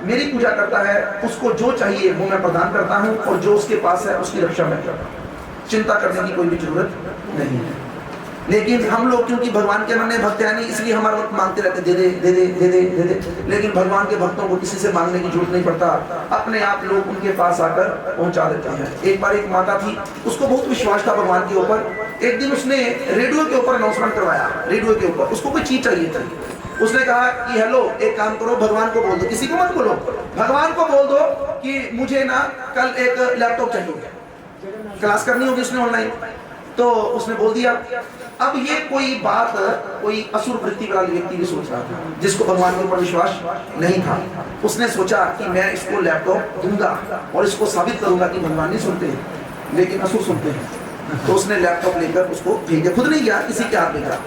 मेरी पूजा करता है, उसको जो चाहिए वो मैं प्रदान करता हूँ, और जो उसके पास है उसकी रक्षा मैं करता हूँ। चिंता करने की कोई भी जरूरत नहीं है। लेकिन हम लोग क्योंकि भगवान के अनन्य भक्त हैं नहीं, इसलिए हमारे वक्त मांगते रहते, दे दे दे दे दे दे दे दे। लेकिन भगवान के भक्तों को किसी से मांगने की जरूरत नहीं पड़ता, अपने आप लोग उनके पास आकर पहुंचा देते हैं। एक बार एक माता थी, उसको बहुत विश्वास था भगवान के ऊपर। एक दिन उसने रेडियो के ऊपर अनाउंसमेंट करवाया, रेडियो के ऊपर उसको कोई चीज चाहिए थी। उसने कहा कि हेलो, एक काम करो, भगवान को बोल दो, किसी को मत बोलो, भगवान को बोल दो कि मुझे ना कल एक लैपटॉप चाहिए, क्लास करनी होगी उसने ऑनलाइन। तो उसने बोल दिया। अब ये कोई बात कोई असुर वृत्ति वाला व्यक्ति भी सोच रहा था, जिसको भगवान के ऊपर विश्वास नहीं था। उसने सोचा कि मैं इसको लैपटॉप दूंगा और इसको साबित करूंगा कि भगवान नहीं सुनते लेकिन असुर सुनते हैं। तो उसने लैपटॉप लेकर उसको भेजा, खुद नहीं गया, किसी के हाथ भेजा।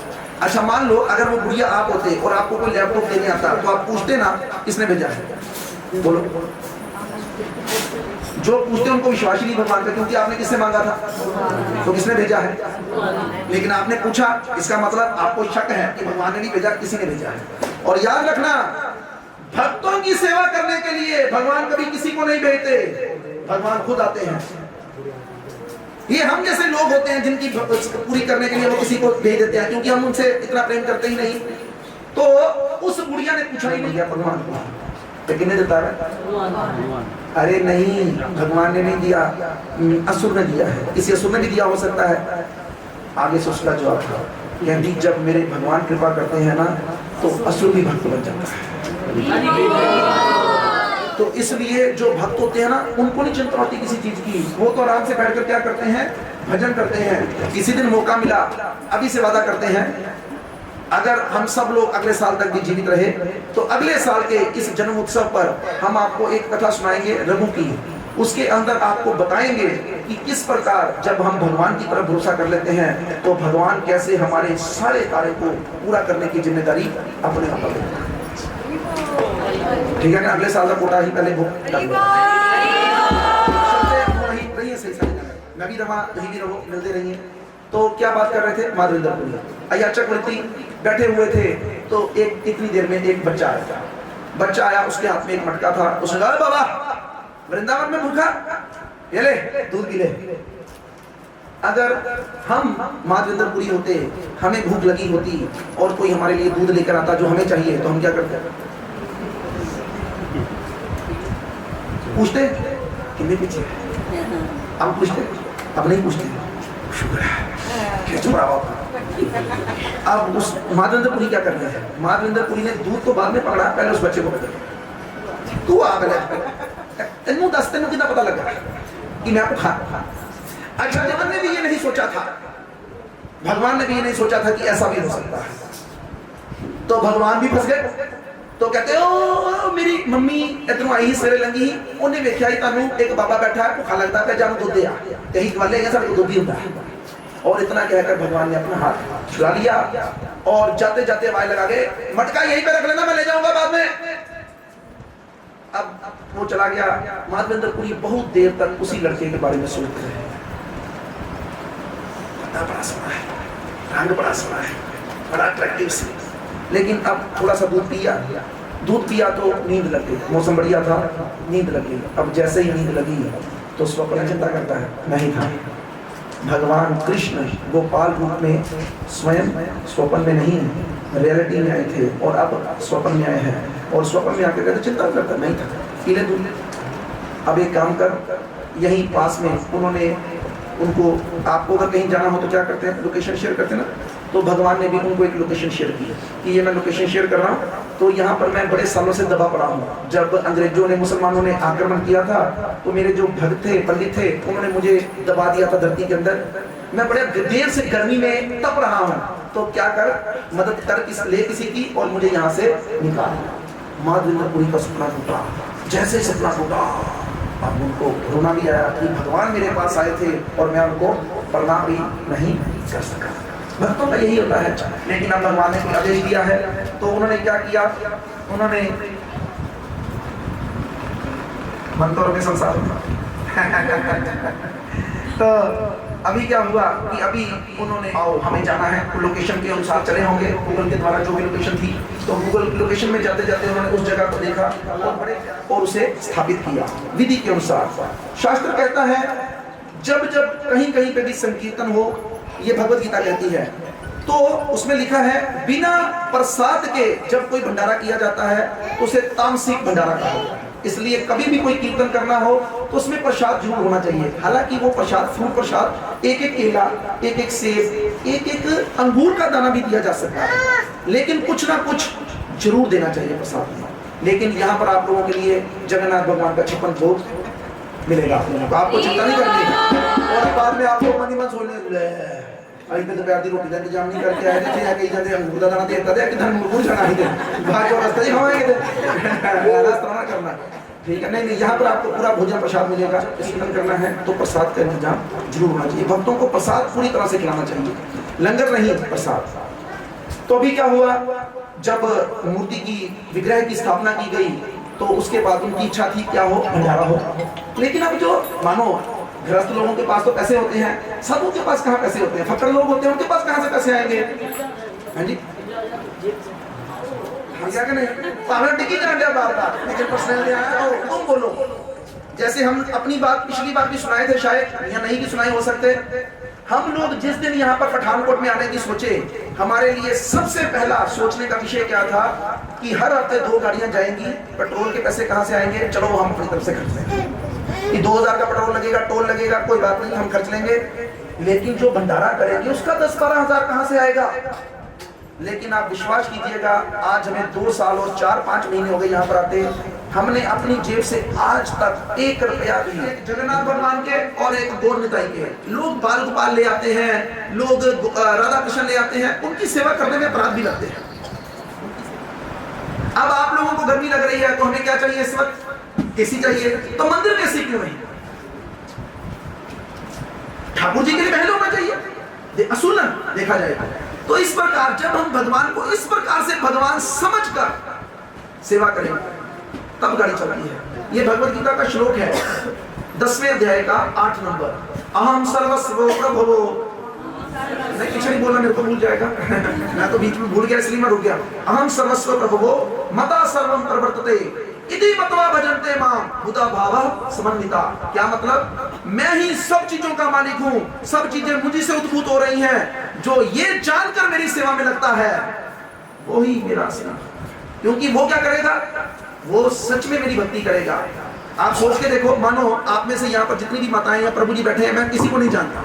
अच्छा मान लो अगर वो बुढ़िया आप होते और आपको कोई लैपटॉप देने आता तो आप पूछते ना किसने भेजा है? बोलो। जो पूछते उनको विश्वास ही नहीं भगवान का, क्योंकि आपने किससे मांगा था? तो किसने भेजा है? लेकिन आपने पूछा, इसका मतलब आपको शक है कि भगवान ने नहीं भेजा, किसी ने भेजा है। और याद रखना, भक्तों की सेवा करने के लिए भगवान कभी किसी को नहीं भेजते, भगवान खुद आते हैं। ये हम जैसे लोग होते हैं जिनकी पूरी करने के लिए वो किसी को भेज देते हैं, क्योंकि हम उनसे इतना प्रेम करते ही नहीं। तो उस बुढ़िया ने पूछा ही नहीं गया भगवान को, लेकिन नहीं देता है। अरे नहीं, भगवान ने नहीं दिया, असुर ने दिया है, किसी असुर ने भी दिया हो सकता है। आगे से उसका जवाब था, कहती जब मेरे भगवान कृपा करते हैं ना तो असुर भी भक्त बन जाता है। तो इसलिए जो भक्त होते हैं ना, उनको नहीं चिंता होती किसी चीज की, वो तो आराम से बैठकर क्या करते हैं? भजन करते हैं। किसी दिन मौका मिला, अभी से वादा करते हैं, अगर हम सब लोग अगले साल तक भी जीवित रहे तो अगले साल के इस जन्म उत्सव पर हम आपको एक कथा सुनाएंगे रघु की। उसके अंदर आपको बताएंगे कि किस प्रकार जब हम भगवान की तरफ भरोसा कर लेते हैं तो भगवान कैसे हमारे सारे कार्य को पूरा करने की जिम्मेदारी अपने आप लेते हैं। ठीक है ना? अगले साल का कोटा ही पहले मैं भी रहा, कहीं भी रहो, मिलते रहिए। तो क्या बात कर रहे थे? माधवेंद्र पुरी अयाचक वृत्ति, बैठे हुए थे तो एक इतनी देर में एक बच्चा आया। बच्चा आया, उसके हाथ में एक मटका था। उसने कहा बाबा वृंदावन में भूखा, ये ले दूध पी ले। अगर हम माधवेंद्रपुरी होते, हमें भूख लगी होती और कोई हमारे लिए दूध लेकर आता जो हमें चाहिए, तो हम क्या करते? पूछते कितने पीछे, अब पूछते, अब नहीं पूछते। शुक्र है, अब उस माधवेंद्रपुरी क्या कर रहे हैं? माधवेंद्रपुरी ने दूध तो बाद में पकड़ा, पहले उस बच्चे को पकड़ा। तू आ गया, तेनू दस, तेनू कितना पता लगा कि मैं आपको खा। अच्छा, भगवान ने भी ये नहीं सोचा था, भगवान ने भी ये नहीं सोचा था कि ऐसा भी हो सकता है। तो भगवान भी फंस गए। तो कहते ओ मेरी मम्मी इधरों आई सवेरे लंगी, उन्हें वेख्या ही तानू एक बाबा बैठा है, भूखा लगता है, जानो दूध दे आ, कहीं वाले गए सारे दूध ही होता है। और इतना कहकर भगवान ने अपना हाथ छुड़ा लिया और जाते जाते आवाज लगा के, मटका यहीं पे रख लेना, मैं ले जाऊंगा बाद में। अब वो चला गया। माधवेंद्रपुरी बहुत देर तक उसी लड़के के बारे में सोचते रहे। बड़ा सोना है, रंग बड़ा सोना है, बड़ा अट्रैक्टिव से, लेकिन अब थोड़ा सा दूध पिया दूध पिया तो नींद लग गई, मौसम बढ़िया था, नींद लग गई। अब जैसे ही नींद लगी तो स्वप्न चिंता करता है, नहीं था। भगवान कृष्ण गोपाल रूप में स्वयं स्वप्न में नहीं, रियलिटी में आए थे और अब स्वप्न में आए हैं। और स्वप्न में आकर कहते चिंता करता, नहीं था, पी ले दूध। अब एक काम कर, यहीं पास में उन्होंने उनको, आपको अगर कहीं जाना हो तो क्या करते हैं, लोकेशन शेयर करते हैं ना, तो भगवान ने भी उनको एक लोकेशन शेयर की कि ये मैं लोकेशन शेयर कर रहा हूँ, तो यहाँ पर मैं बड़े सालों से दबा पड़ा हूँ। जब अंग्रेजों ने, मुसलमानों ने आक्रमण किया था तो मेरे जो भक्त थे, पंडित थे, उन्होंने मुझे दबा दिया था धरती के अंदर। मैं बड़े देर से गर्मी में तप रहा हूँ, तो क्या कर, मदद कर ले किसी की और मुझे यहाँ से निकाल। माँ दुर्गापुरी का सपना टूटा, जैसे सपना टूटा अब उनको रोना भी आया कि भगवान मेरे पास आए थे और मैं उनको प्रणाम भी नहीं कर सका। भक्तों का यही होता है। लेकिन अब भगवान ने आदेश दिया है तो उन्होंने क्या किया, उन्होंने मंत्रों में संसार तो अभी क्या हुआ कि अभी उन्होंने, आओ हमें जाना है, लोकेशन के अनुसार चले होंगे, गूगल के द्वारा जो भी लोकेशन थी, तो गूगल की लोकेशन में जाते जाते उन्होंने उस जगह को देखा और उसे स्थापित किया विधि के अनुसार। शास्त्र कहता है जब जब कहीं कहीं पे भी संकीर्तन हो, ये भगवत गीता कहती है, तो उसमें लिखा है बिना प्रसाद के जब कोई भंडारा किया जाता है तो उसे तामसिक भंडारा कहा जाता है। इसलिए कभी भी कोई कीर्तन करना हो तो उसमें प्रसाद जरूर होना चाहिए। हालांकि वो प्रसाद, फ्रूट प्रसाद, एक एक केला, एक एक सेब, एक एक अंगूर का दाना भी दिया जा सकता है, लेकिन कुछ ना कुछ जरूर देना चाहिए प्रसाद में। लेकिन यहाँ पर आप लोगों के लिए जगन्नाथ भगवान का 56 भोग मिलेगा आप लोगों को, आपको चिंता नहीं करनी है। और बाद में आप लोग मन ही मन सोचने आई पे दोपहर की रोटी का इंतजाम नहीं करके आए थे, या कहीं जाते अंगूर का दाना देता था कि धन मुर्गू जाना ही दे बाहर जो रास्ता ही हमारे रास्ता ना करना, ठीक है। नहीं, यहाँ पर आपको पूरा भोजन प्रसाद मिलेगा। स्नान करना है तो प्रसाद का इंतजाम जरूर होना चाहिए। भक्तों को प्रसाद पूरी तरह से खिलाना चाहिए, लंगर नहीं, प्रसाद। तो अभी क्या हुआ, जब मूर्ति की, विग्रह की स्थापना की गई तो उसके बाद उनकी इच्छा थी क्या हो, भंडारा हो। लेकिन अब जो मानो गृहस्थ लोगों के पास तो पैसे होते हैं, सबों के पास कहाँ पैसे होते हैं, फकर लोग होते हैं, उनके पास कहाँ से पैसे आएंगे। हाँ जी, क्या नहीं, पावर टिकी जान दिया बार-बार, लेकिन पर्सनल आया तो तुम बोलो। जैसे हम अपनी बात पिछली बार भी सुनाए थे, शायद या नहीं भी सुनाए हो सकते। हम लोग जिस दिन यहाँ पर पठानकोट में आने की सोचे, हमारे लिए सबसे पहला सोचने का विषय क्या था कि हर हफ्ते 2 गाड़ियां जाएंगी, पेट्रोल के पैसे कहाँ से आएंगे, चलो हम अपनी तरफ से खर्च लेंगे कि 2000 का पेट्रोल लगेगा, टोल लगेगा, कोई बात नहीं, हम खर्च लेंगे। लेकिन जो भंडारा करेंगे उसका 10-12 हजार कहाँ से आएगा। लेकिन आप विश्वास कीजिएगा, आज हमें 2 साल और 4-5 महीने हो गए यहाँ पर आते, हमने अपनी जेब से आज तक 1 रुपया भी, जगन्नाथ भगवान के और एक गौर निताई के, लोग बाल गोपाल ले आते हैं, लोग राधा कृष्ण ले आते हैं, उनकी सेवा करने में अपराध भी लगते हैं। अब आप लोगों को गर्मी लग रही है तो हमें क्या चाहिए इस वक्त, एसी चाहिए, तो मंदिर में एसी क्यों नहीं, ठाकुर जी के लिए पहले होना चाहिए, असूल देखा जाएगा। तो इस प्रकार जब हम भगवान को इस प्रकार से भगवान समझकर सेवा करेंगे तब गाड़ी चलती है। ये भगवत गीता का श्लोक है 10वें अध्याय का 8 नंबर, अहम सर्वस्व प्रभवो। नहीं पीछे नहीं बोलना, मेरे को भूल जाएगा मैं तो बीच में भूल गया इसलिए मैं रुक गया। अहम सर्वस्व प्रभवो मता सर्वम प्रवर्तते इति मतवा भजन्ते मां बुधा भाव समन्विता। क्या मतलब, मैं ही सब चीजों का मालिक हूँ, सब चीजें मुझी से उद्भूत हो रही हैं, जो ये जानकर मेरी सेवा में लगता है वो ही मेरा असली, क्योंकि वो क्या करेगा, वो सच में मेरी भक्ति करेगा। आप सोच के देखो, मानो आप में से यहाँ पर जितनी भी माताएं या प्रभु जी बैठे हैं, मैं किसी को नहीं जानता,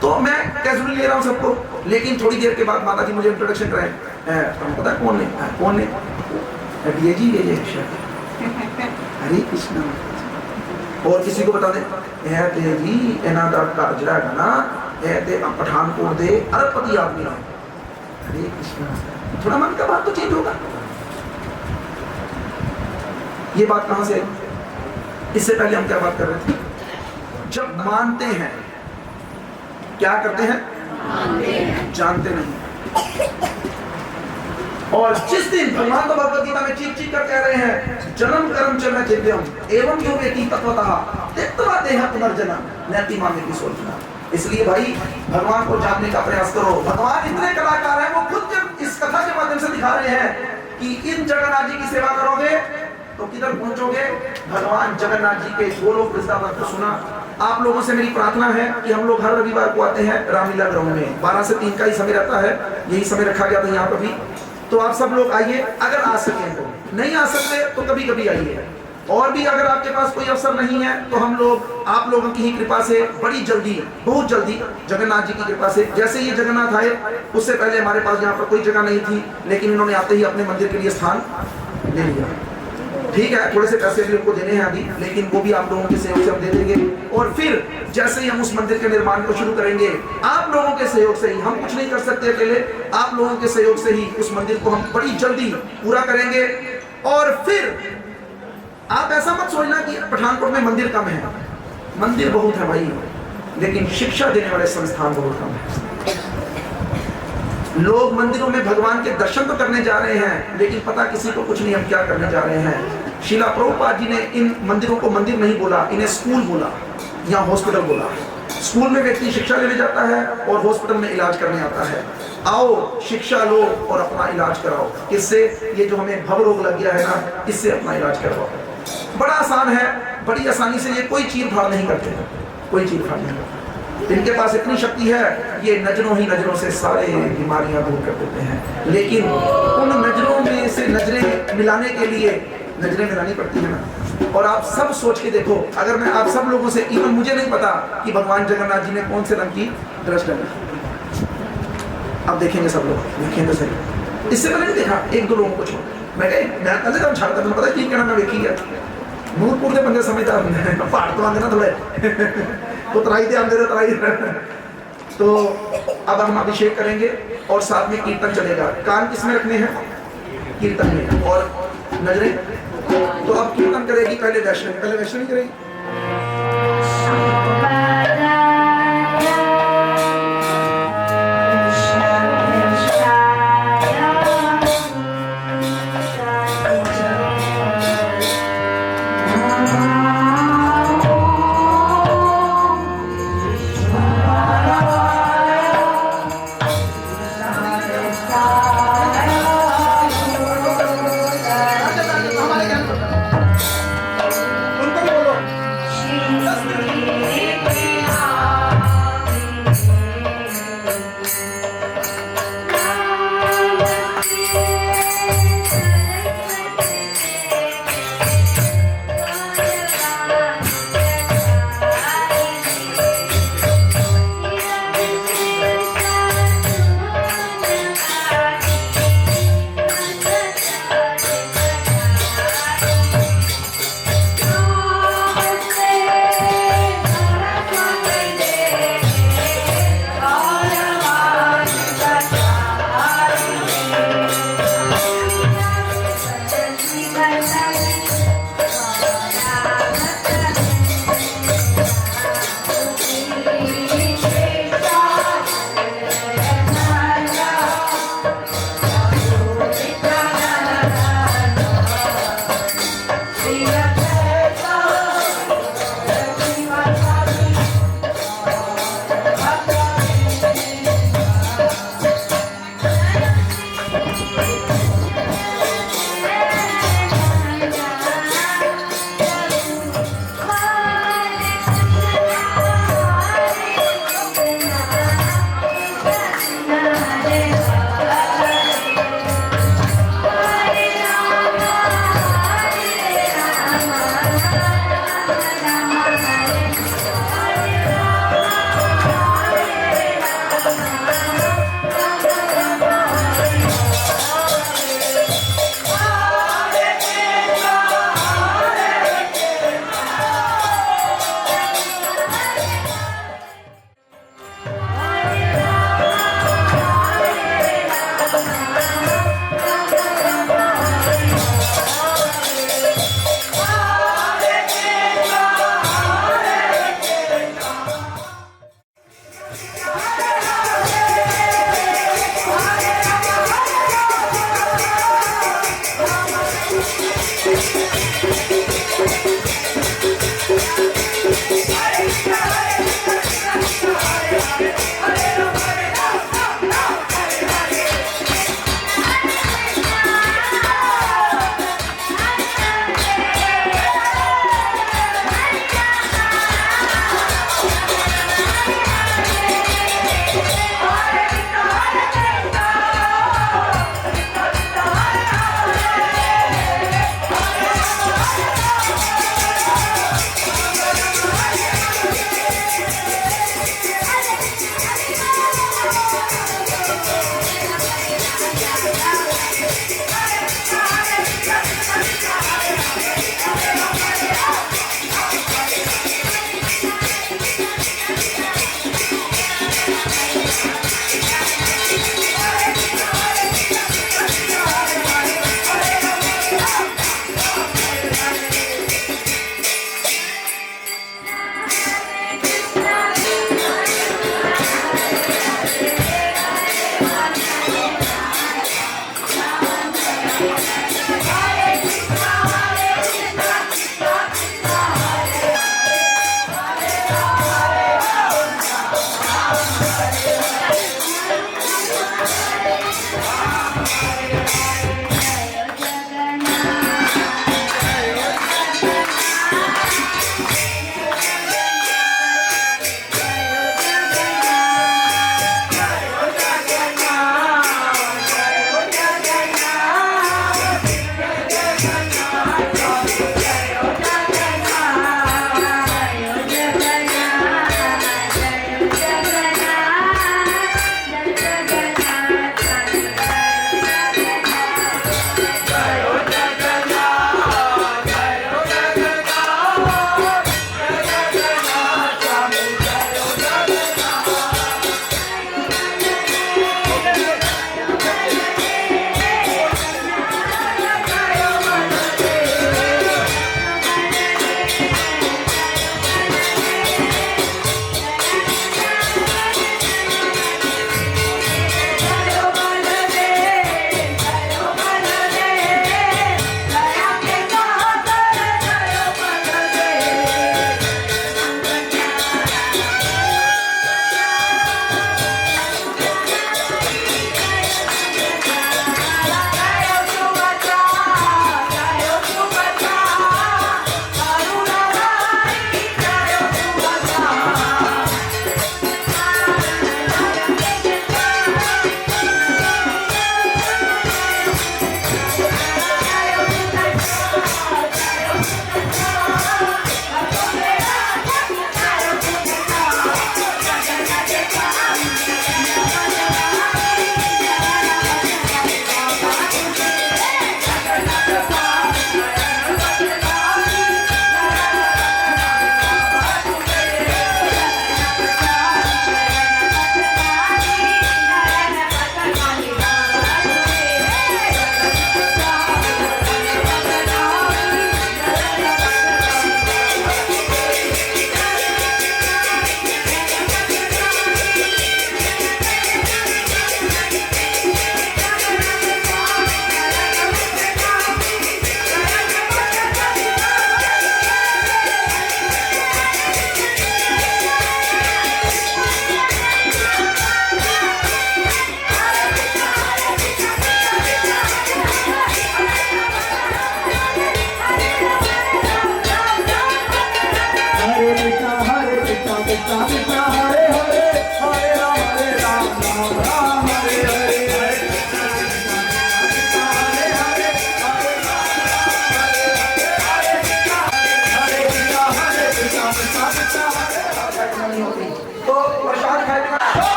तो मैं कैजुअली ले रहा हूँ सबको, लेकिन थोड़ी देर के बाद माता जी मुझे इंट्रोडक्शन कराएं, पता है कौन है, कौन है, ये जी ये हरे कृष्ण, और किसी को बता दे ते जी एना दा जड़ा गाना ते पठानकोट दे अरबपति आदमी ना, हरे कृष्ण। थोड़ा मन का बात तो चेंज होगा। ये बात कहां से, इससे पहले हम क्या बात कर रहे थे, जब मानते हैं क्या करते हैं, जानते नहीं। और जिस दिन भगवान तो भगवत गीता में चीख चीख कर कह रहे हैं, जन्म कर्म च मैं दिव्यम एवं जो व्यक्ति तत्वतः त्यक्त्वा देह पुनर्जन्म नैति मानने की सोचना। इसलिए भाई भगवान को जानने का प्रयास करो। भगवान इतने कलाकार हैं, वो खुद जब इस कथा के माध्यम से दिखा रहे हैं कि इन जगन्नाथ जी की सेवा करोगे तो किधर पहुंचोगे? भगवान जगन्नाथ जी के गोलोक वृंदावन को सुना। आप लोगों से मेरी प्रार्थना है कि हम लोग हर रविवार को आते हैं रामलीला ग्राउंड में, 12 से 3 का ही समय रहता है, यही समय रखा गया था यहाँ पर भी। तो आप सब लोग आइए, अगर आ सकें तो, नहीं आ सकते तो कभी कभी आइए। और भी अगर आपके पास कोई अवसर नहीं है तो हम लोग आप लोगों की ही कृपा से बड़ी जल्दी, बहुत जल्दी, जगन्नाथ जी की कृपा से, जैसे ये जगन्नाथ आए उससे पहले हमारे पास यहाँ पर कोई जगह नहीं थी, लेकिन इन्होंने आते ही अपने मंदिर के लिए स्थान ले लिया। ठीक है, थोड़े से पैसे भी उनको देने हैं अभी, लेकिन वो भी आप लोगों के सहयोग से हम दे देंगे। और फिर जैसे ही हम उस मंदिर के निर्माण को शुरू करेंगे, आप लोगों के सहयोग से ही, हम कुछ नहीं कर सकते अकेले, आप लोगों के सहयोग से ही उस मंदिर को हम बड़ी जल्दी पूरा करेंगे। और फिर आप ऐसा मत सोचना कि पठानकोट में मंदिर कम है, मंदिर बहुत है भाई, लेकिन शिक्षा देने वाले संस्थान बहुत कम है। लोग मंदिरों में भगवान के दर्शन तो करने जा रहे हैं, लेकिन पता किसी को कुछ नहीं हम क्या करने जा रहे हैं। श्रीला प्रभुपाद जी ने इन मंदिरों को मंदिर नहीं बोला, इन्हें स्कूल बोला या हॉस्पिटल बोला। स्कूल में व्यक्ति शिक्षा लेने जाता है और हॉस्पिटल में इलाज करने आता है। आओ शिक्षा लो और अपना इलाज कराओ। किससे? ये जो हमें भव रोग लग गया है ना, इससे अपना इलाज करवाओ। बड़ा आसान है, बड़ी आसानी से ये कोई चीर फाड़ नहीं करते, कोई चीर फाड़ नहीं करते। इनके पास इतनी शक्ति है, ये नजरों ही नजरों से सारे बीमारियां दूर कर देते हैं। लेकिन उन नजरों में से नजरें मिलाने के लिए नजरें मिलानी पड़ती है ना। और आप सब सोच के देखो, अगर मैं आप सब लोगों से, इवन मुझे नहीं पता कि भगवान जगन्नाथ जी ने कौन से रंग की ड्रेस डाली। अब देखेंगे सब लोग, देखें तो सही। इससे मैंने नहीं देखा, 1-2 लोगों को छोड़, मैं कहीं छाड़ता मैं पता ठीक कहना, मैं देखी है नूरपुर के बंदे समझता पहाड़ तो आंदे ना थोड़े तो तराई दे आंदे तराई। तो अब हम अभिषेक करेंगे और साथ में कीर्तन चलेगा। कान किसमें रखने हैं? कीर्तन में। और नजरें तो अब कीर्तन करेगी पहले वैष्णवी करेगी।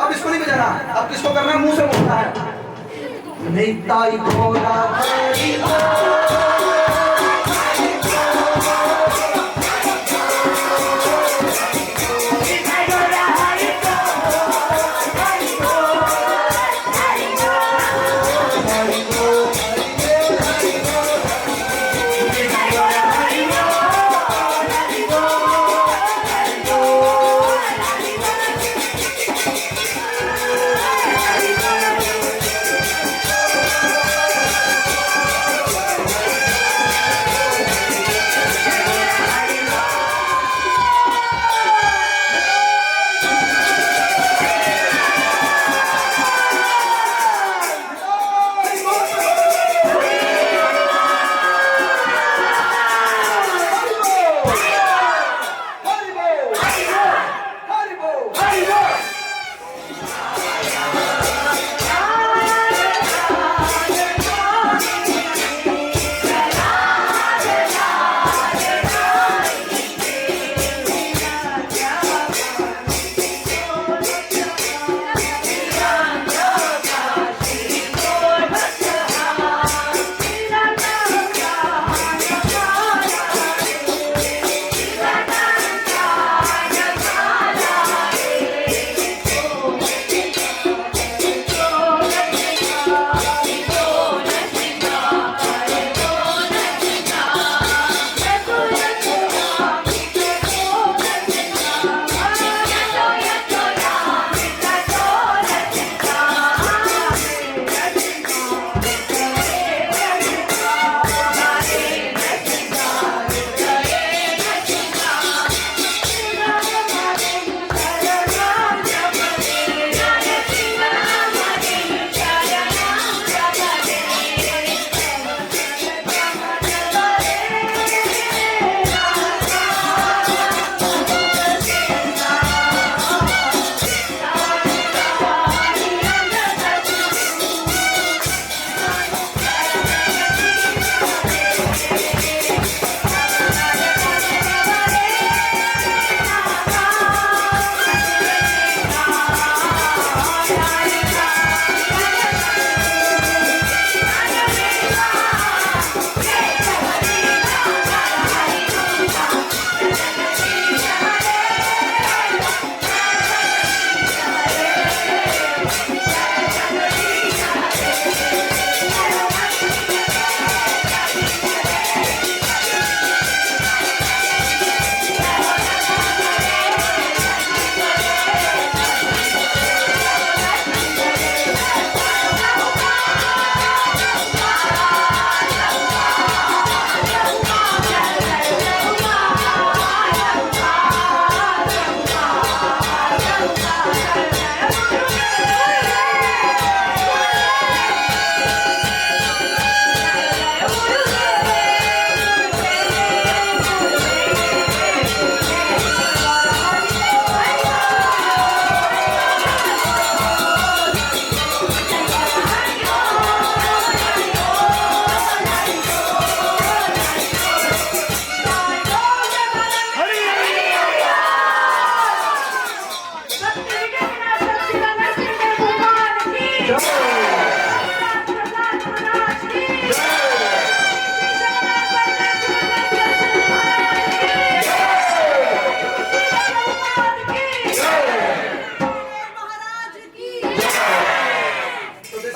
अब इसको नहीं बजाना, अब किसको करना है, मुंह से बोलना है। निताई भोला हरि बोल।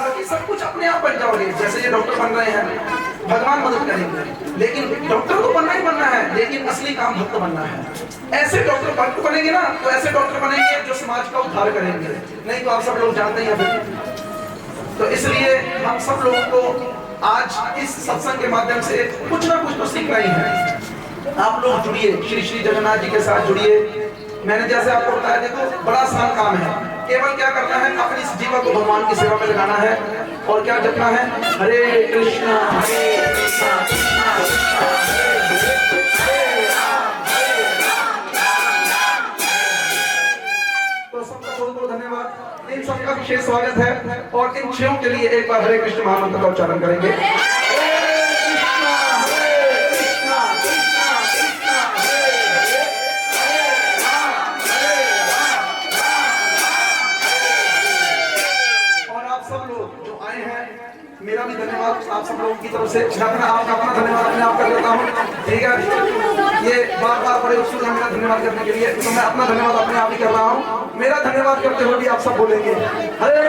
बाकी सब कुछ अपने आप बन जाओगे। जैसे ये डॉक्टर बन रहे हैं, भगवान मदद करेंगे, लेकिन डॉक्टर तो बनना ही बनना है, लेकिन असली काम भक्त बनना है। ऐसे डॉक्टर भक्त बनेंगे ना, तो ऐसे डॉक्टर बनेंगे जो समाज का उद्धार करेंगे। नहीं तो आप सब लोग जानते ही हैं। तो इसलिए हम सब लोगों को आज इस सत्संग के माध्यम से कुछ ना कुछ तो सीख रहे हैं। आप लोग जुड़िए, श्री श्री जगन्नाथ जी के साथ जुड़िए। मैंने जैसे आपको बताया, देखो बड़ा आसान काम है। केवल क्या करना है, अपनी इस जीवन को भगवान की सेवा में लगाना है और क्या जपना है, हरे कृष्णा कृष्णा कृष्णा तो सबका बहुत बहुत धन्यवाद। इन सबका विशेष स्वागत है और इन छयों के लिए एक बार हरे कृष्ण महामंत्र का उच्चारण करेंगे। मेरा भी धन्यवाद आप सब लोगों की तरफ से। मैं अपना धन्यवाद अपने आप कर लेता हूँ, ठीक है। ये बार बार बड़े उत्सुक हैं मेरा धन्यवाद करने के लिए, तो मैं अपना धन्यवाद अपने आप ही कर रहा हूँ। मेरा धन्यवाद करते हुए भी आप सब बोलेंगे हरे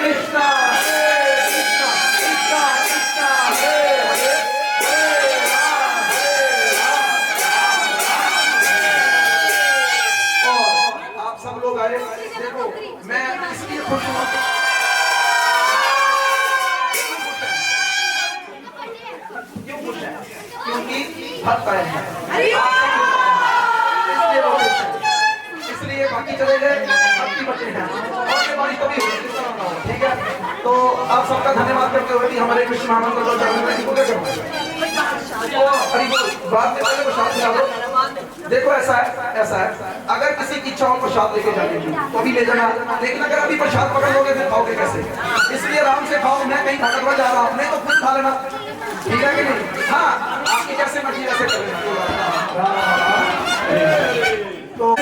कृष्णा कृष्णा कृष्णा कृष्णा हरे हरे हरे राम। और आप सब लोग आए, देखो मैं इसलिए खुश हूँ, क्योंकि भक्त आए हैं, इसलिए बाकी चले गए, भक्ति बचे हैं और ये बारिश कभी ठीक है। तो आप सबका धन्यवाद करते हुए भी हमारे कृष्ण महामंत्र को उच्चारण करने को क्या करना है, बात में पहले प्रसाद खिला दो। देखो ऐसा है, अगर किसी की इच्छा हो प्रसाद लेके जाने की तो अभी ले जाना, लेकिन अगर अभी प्रसाद पकड़ लोगे फिर खाओगे कैसे? इसलिए आराम से खाओ। मैं कहीं भागवत जा रहा हूँ, नहीं तो खुद खा लेना, ठीक है कि नहीं? हाँ, आपकी जैसे मर्जी वैसे कर लेना। तो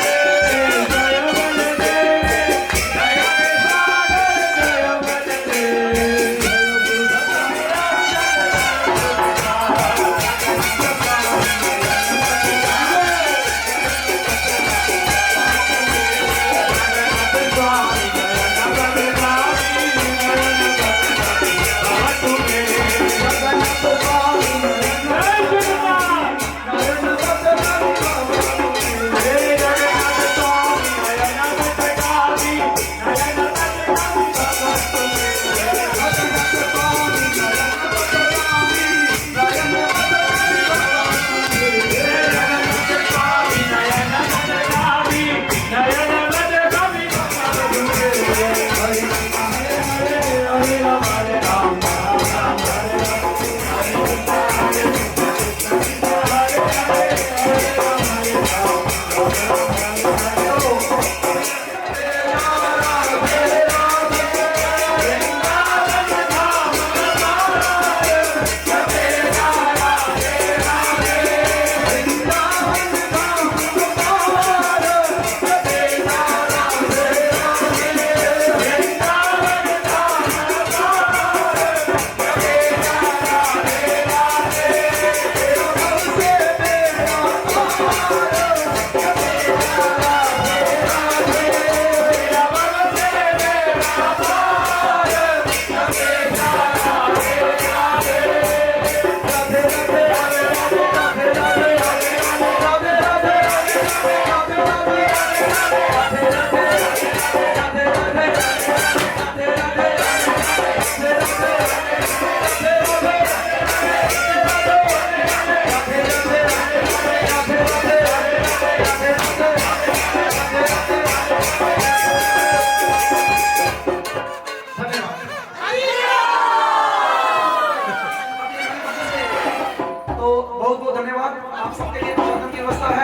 बहुत बहुत धन्यवाद। आप सबके लिए भोजन की व्यवस्था है,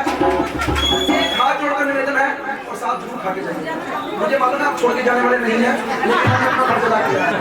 एक हाथ जोड़कर निवेदन है और साथ जरूर खा के जाइए। मुझे मालूम है आप छोड़ के जाने वाले नहीं हैं, लेकिन मैंने अपना फर्ज अदा किया है।